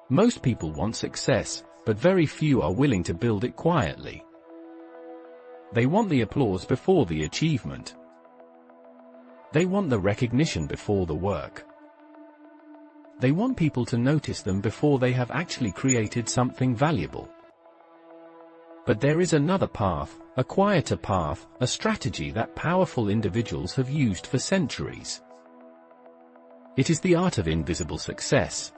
Most people want success, but very few are willing to build it quietly. They want the applause before the achievement. They want the recognition before the work. They want people to notice them before they have actually created something valuable. But there is another path, a quieter path, a strategy that powerful individuals have used for centuries. It is the art of invisible success.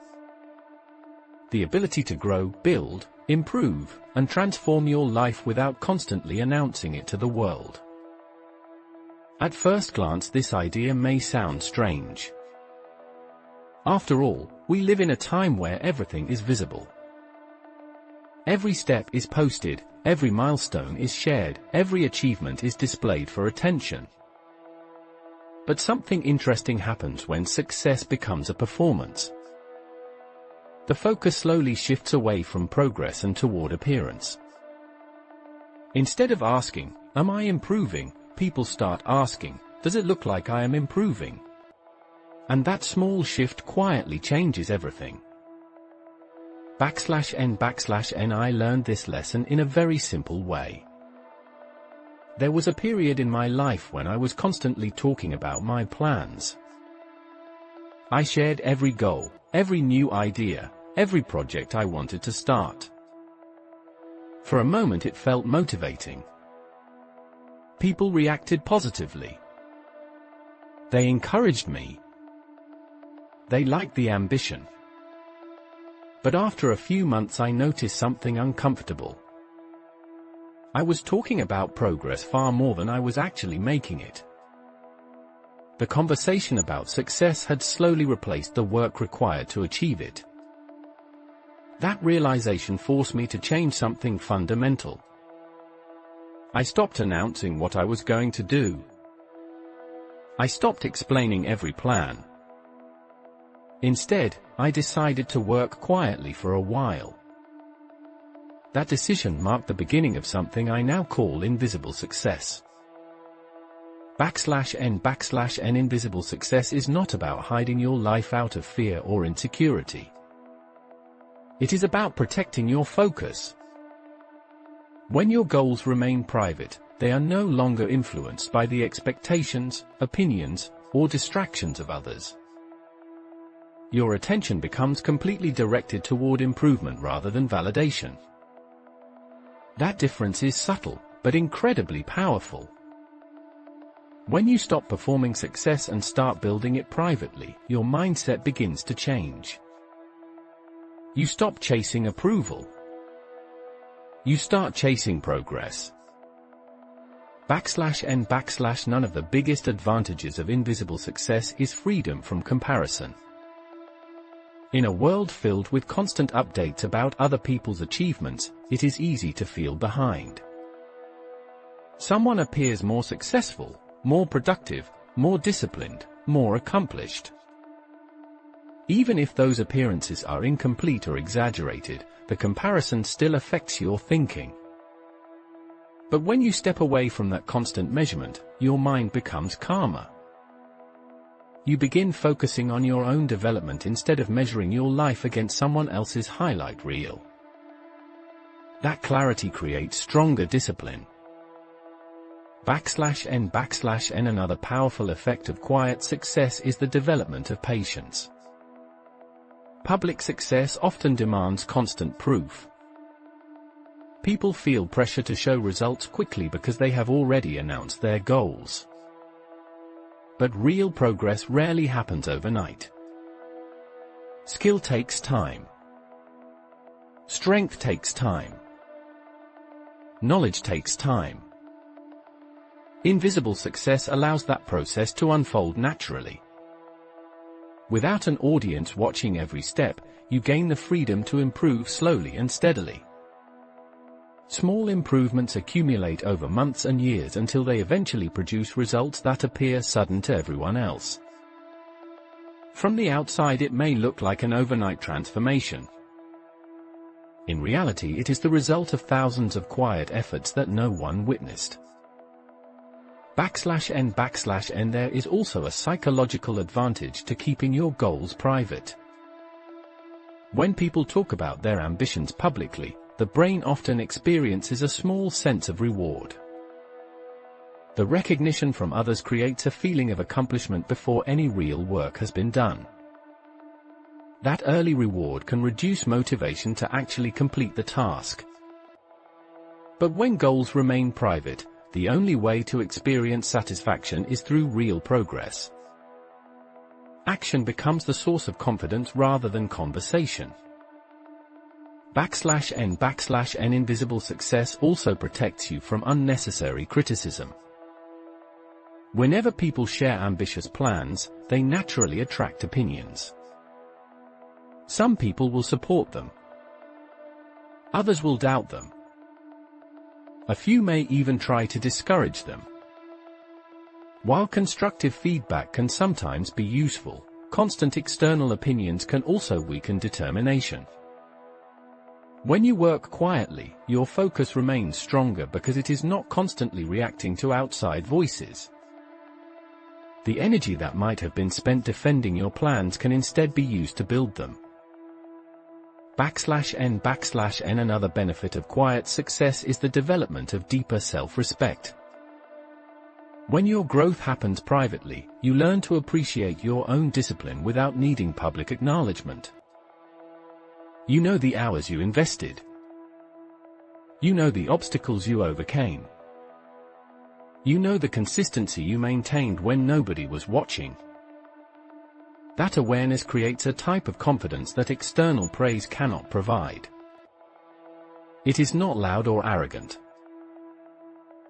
The ability to grow, build, improve, and transform your life without constantly announcing it to the world. At first glance, this idea may sound strange. After all, we live in a time where everything is visible. Every step is posted, every milestone is shared, every achievement is displayed for attention. But something interesting happens when success becomes a performance. The focus slowly shifts away from progress and toward appearance. Instead of asking, "Am I improving?" people start asking, "Does it look like I am improving?" And that small shift quietly changes everything. /n/n I learned this lesson in a very simple way. There was a period in my life when I was constantly talking about my plans. I shared every goal, every new idea, every project I wanted to start. For a moment it felt motivating. People reacted positively. They encouraged me. They liked the ambition. But after a few months I noticed something uncomfortable. I was talking about progress far more than I was actually making it. The conversation about success had slowly replaced the work required to achieve it. That realization forced me to change something fundamental. I stopped announcing what I was going to do. I stopped explaining every plan. Instead, I decided to work quietly for a while. That decision marked the beginning of something I now call invisible success. /n/n Invisible success is not about hiding your life out of fear or insecurity. It is about protecting your focus. When your goals remain private, they are no longer influenced by the expectations, opinions, or distractions of others. Your attention becomes completely directed toward improvement rather than validation. That difference is subtle, but incredibly powerful. When you stop performing success and start building it privately, your mindset begins to change. You stop chasing approval. You start chasing progress. /n/ None of the biggest advantages of invisible success is freedom from comparison. In a world filled with constant updates about other people's achievements, it is easy to feel behind. Someone appears more successful, more productive, more disciplined, more accomplished. Even if those appearances are incomplete or exaggerated, the comparison still affects your thinking. But when you step away from that constant measurement, your mind becomes calmer. You begin focusing on your own development instead of measuring your life against someone else's highlight reel. That clarity creates stronger discipline. /n/n Another powerful effect of quiet success is the development of patience. Public success often demands constant proof. People feel pressure to show results quickly because they have already announced their goals. But real progress rarely happens overnight. Skill takes time. Strength takes time. Knowledge takes time. Invisible success allows that process to unfold naturally. Without an audience watching every step, you gain the freedom to improve slowly and steadily. Small improvements accumulate over months and years until they eventually produce results that appear sudden to everyone else. From the outside it may look like an overnight transformation. In reality it is the result of thousands of quiet efforts that no one witnessed. /n/n There is also a psychological advantage to keeping your goals private. When people talk about their ambitions publicly, the brain often experiences a small sense of reward. The recognition from others creates a feeling of accomplishment before any real work has been done. That early reward can reduce motivation to actually complete the task. But when goals remain private, the only way to experience satisfaction is through real progress. Action becomes the source of confidence rather than conversation. /n/n invisible success also protects you from unnecessary criticism. Whenever people share ambitious plans, they naturally attract opinions. Some people will support them. Others will doubt them. A few may even try to discourage them. While constructive feedback can sometimes be useful, constant external opinions can also weaken determination. When you work quietly, your focus remains stronger because it is not constantly reacting to outside voices. The energy that might have been spent defending your plans can instead be used to build them. /n/n Another benefit of quiet success is the development of deeper self-respect. When your growth happens privately, you learn to appreciate your own discipline without needing public acknowledgement. You know the hours you invested. You know the obstacles you overcame. You know the consistency you maintained when nobody was watching. That awareness creates a type of confidence that external praise cannot provide. It is not loud or arrogant.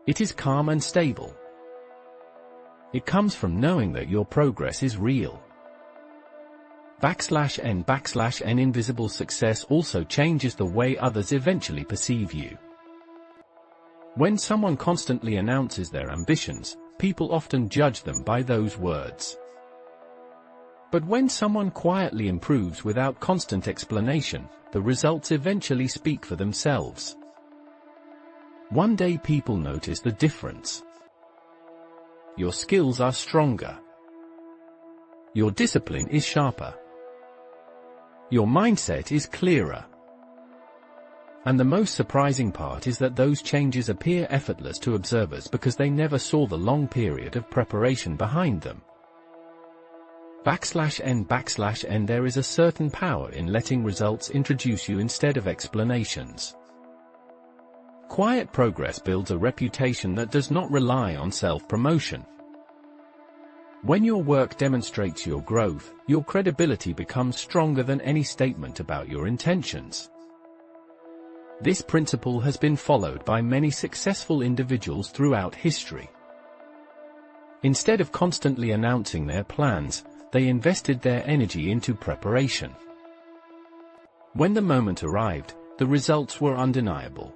It is calm and stable. It comes from knowing that your progress is real. /n/n Invisible success also changes the way others eventually perceive you. When someone constantly announces their ambitions, people often judge them by those words. But when someone quietly improves without constant explanation, the results eventually speak for themselves. One day people notice the difference. Your skills are stronger. Your discipline is sharper. Your mindset is clearer. And the most surprising part is that those changes appear effortless to observers because they never saw the long period of preparation behind them. /n/n There is a certain power in letting results introduce you instead of explanations. Quiet progress builds a reputation that does not rely on self-promotion. When your work demonstrates your growth, your credibility becomes stronger than any statement about your intentions. This principle has been followed by many successful individuals throughout history. Instead of constantly announcing their plans, they invested their energy into preparation. When the moment arrived, the results were undeniable.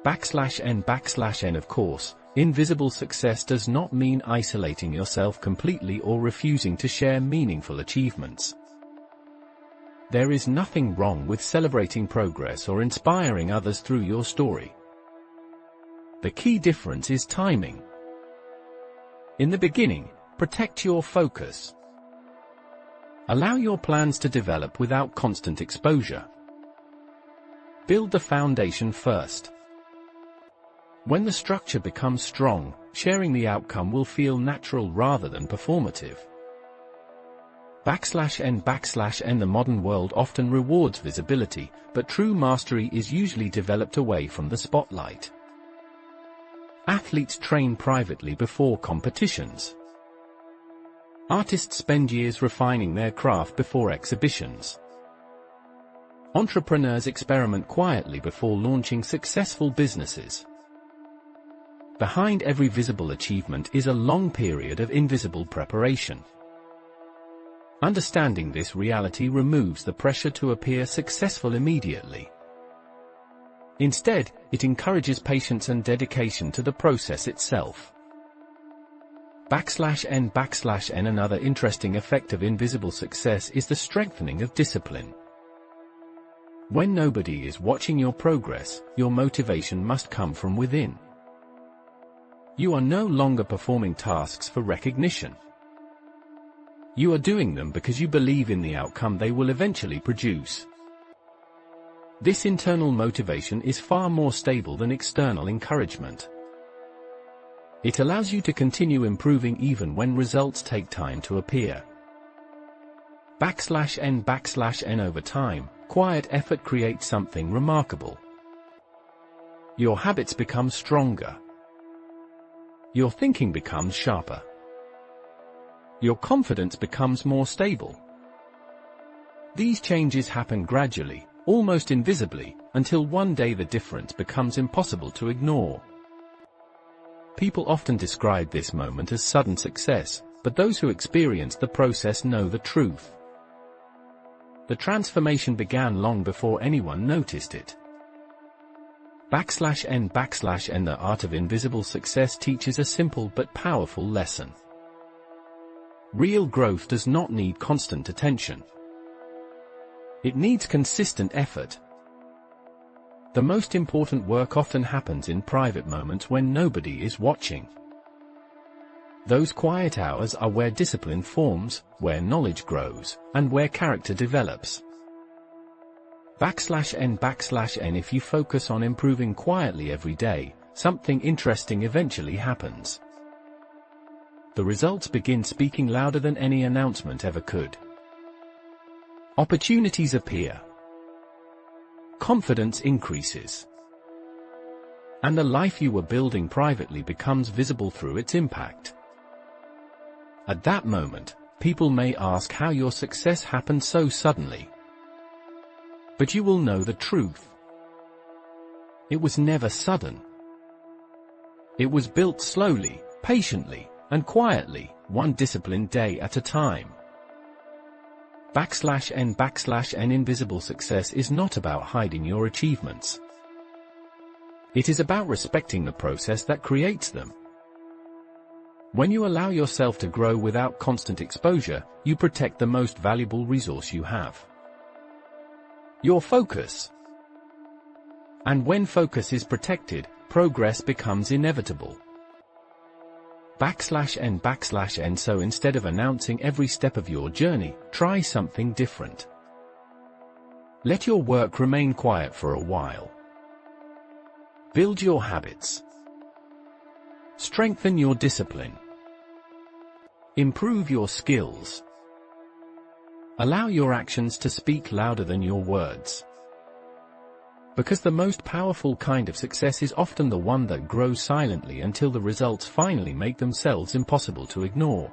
/n/n Of course, invisible success does not mean isolating yourself completely or refusing to share meaningful achievements. There is nothing wrong with celebrating progress or inspiring others through your story. The key difference is timing. In the beginning, protect your focus. Allow your plans to develop without constant exposure. Build the foundation first. When the structure becomes strong, sharing the outcome will feel natural rather than performative. /n/n The modern world often rewards visibility, but true mastery is usually developed away from the spotlight. Athletes train privately before competitions. Artists spend years refining their craft before exhibitions. Entrepreneurs experiment quietly before launching successful businesses. Behind every visible achievement is a long period of invisible preparation. Understanding this reality removes the pressure to appear successful immediately. Instead, it encourages patience and dedication to the process itself. /n/n Another interesting effect of invisible success is the strengthening of discipline. When nobody is watching your progress, your motivation must come from within. You are no longer performing tasks for recognition. You are doing them because you believe in the outcome they will eventually produce. This internal motivation is far more stable than external encouragement. It allows you to continue improving even when results take time to appear. /n/n over time, quiet effort creates something remarkable. Your habits become stronger. Your thinking becomes sharper. Your confidence becomes more stable. These changes happen gradually, almost invisibly, until one day the difference becomes impossible to ignore. People often describe this moment as sudden success, but those who experience the process know the truth. The transformation began long before anyone noticed it. /n/n The art of invisible success teaches a simple but powerful lesson. Real growth does not need constant attention. It needs consistent effort. The most important work often happens in private moments when nobody is watching. Those quiet hours are where discipline forms, where knowledge grows, and where character develops. /n/n If you focus on improving quietly every day, something interesting eventually happens. The results begin speaking louder than any announcement ever could. Opportunities appear. Confidence increases. And the life you were building privately becomes visible through its impact. At that moment, people may ask how your success happened so suddenly. But you will know the truth. It was never sudden. It was built slowly, patiently, and quietly, one disciplined day at a time. /n/n Invisible success is not about hiding your achievements. It is about respecting the process that creates them. When you allow yourself to grow without constant exposure, you protect the most valuable resource you have: your focus. And when focus is protected, progress becomes inevitable. /n/n So instead of announcing every step of your journey, try something different. Let your work remain quiet for a while. Build your habits. Strengthen your discipline. Improve your skills. Allow your actions to speak louder than your words. Because the most powerful kind of success is often the one that grows silently until the results finally make themselves impossible to ignore.